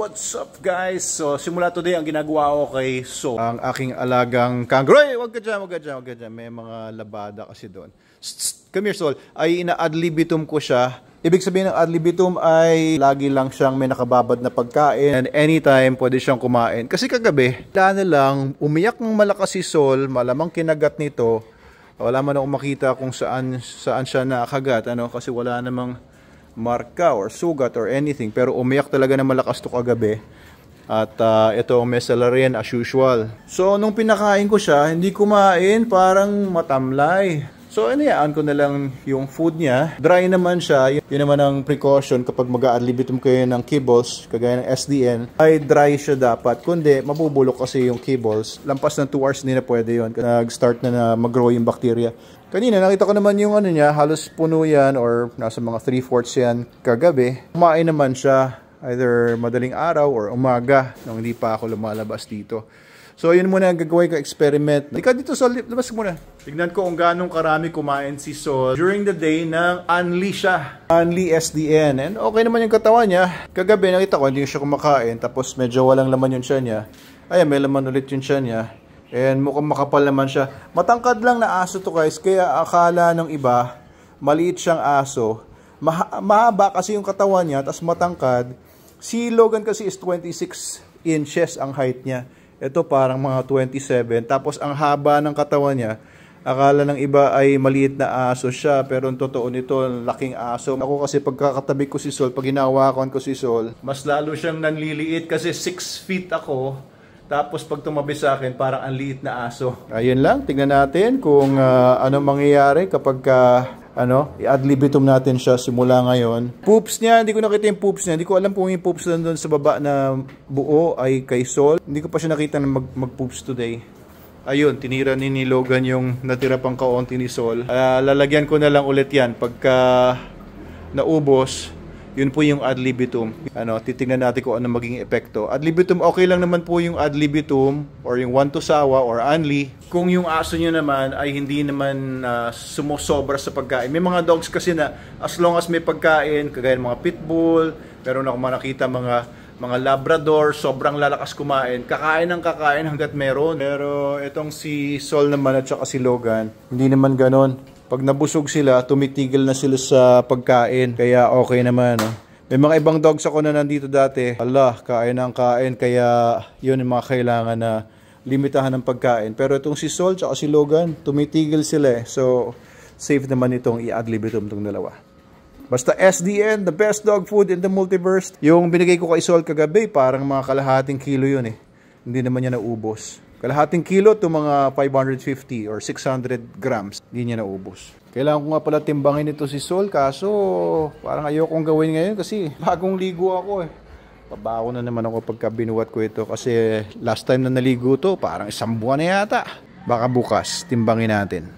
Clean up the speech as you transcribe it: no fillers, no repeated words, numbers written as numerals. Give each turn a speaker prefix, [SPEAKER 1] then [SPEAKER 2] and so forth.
[SPEAKER 1] what's up guys? So simula today ang ginagawa ko kay So, ang aking alagang kangaroo. Ay, wag ka dyan. May mga labada kasi doon. Come here, Sol. Ay ina-ad libitum ko siya. Ibig sabihin ng ad libitum ay lagi lang siyang may nakababad na pagkain and anytime pwede siyang kumain. Kasi kagabi, na lang umiyak ng malakas si Sol, malamang kinagat nito. Wala man akong makita kung saan siya nakagat, kasi wala namang marka or sugat or anything, pero umiyak talaga na malakas to kagabi. At ito ang mesalarian as usual. So nung pinakain ko siya, hindi kumain, parang matamlay. So inayaan ko na lang yung food niya. Dry naman siya. Yun naman ang precaution kapag mag-a-ad libitum kayo ng kibbles, kagaya ng SDN, ay dry siya dapat. Kundi mabubulok kasi yung kibbles. Lampas ng 2 hours hindi na pwede yun. Nag-start na mag-grow yung bacteria. Kanina nakita ko naman yung niya, halos puno yan or nasa mga 3/4 yan kagabi. Kumain naman siya either madaling araw or umaga nung hindi pa ako lumalabas dito. So yun muna ang gagawin ko experiment. Ika dito Sol, labas muna. Tignan ko kung gaano karami kumain si Sol during the day ng Unli siya. Unli SDN. And okay naman yung katawan niya. Kagabi nakita ko hindi siya kumakain tapos medyo walang laman yung tiyan niya. Ayan, may laman ulit yung tiyan niya. And mukhang makapal naman siya. Matangkad lang na aso to guys. Kaya akala ng iba, maliit siyang aso. Mahaba kasi yung katawan niya, tapos matangkad. Si Logan kasi is 26 inches ang height niya. Ito parang mga 27. Tapos ang haba ng katawan niya, akala ng iba ay maliit na aso siya. Pero ang totoo nito, laking aso. Ako kasi pagkakatabi ko si Sol, pag hinawakan ko si Sol, mas lalo siyang nanliliit kasi 6 feet ako. Tapos pag tumabi sa akin, parang ang liit na aso. Ayun lang, tignan natin kung ano mangyayari kapag i-ad libitum natin siya simula ngayon. Poops niya, hindi ko nakita yung poops niya. Hindi ko alam kung yung poops nandun sa baba na buo ay kay Sol. Hindi ko pa siya nakita na mag-poops today. Ayun, tinira ni Logan yung natira pang kaunti ni Sol. Lalagyan ko na lang ulit yan. Pagka naubos, yun po yung ad libitum. Titingnan natin kung ano maging epekto. Ad libitum, okay lang naman po yung ad libitum or yung 1 to sawa or Unli. Kung yung aso nyo naman ay hindi naman sumusobra sa pagkain. May mga dogs kasi na as long as may pagkain, kagaya ng mga pitbull, pero na kung nakita mga labrador, sobrang lalakas kumain. Kakain ng kakain hanggat meron. Pero itong si Sol naman at saka si Logan, hindi naman ganon. Pag nabusog sila, tumitigil na sila sa pagkain. Kaya okay naman. May mga ibang dogs ako na nandito dati. Kain ng kain. Kaya yun yung mga kailangan na limitahan ng pagkain. Pero itong si Sol at si Logan, tumitigil sila. So, safe naman itong i-ad libitum itong dalawa. Basta SDN, the best dog food in the multiverse. Yung binigay ko kay Sol kagabi, parang mga kalahating kilo yun eh. Hindi naman niya naubos. Kalahating kilo to mga 550 or 600 grams. Hindi niya naubos. Kailangan ko nga pala timbangin ito si Sol. Kaso parang ayokong gawin ngayon kasi bagong ligo ako eh. Pabaho na naman ako pagka binuwat ko ito. Kasi last time na naligo to parang 1 buwan na yata. Baka bukas timbangin natin.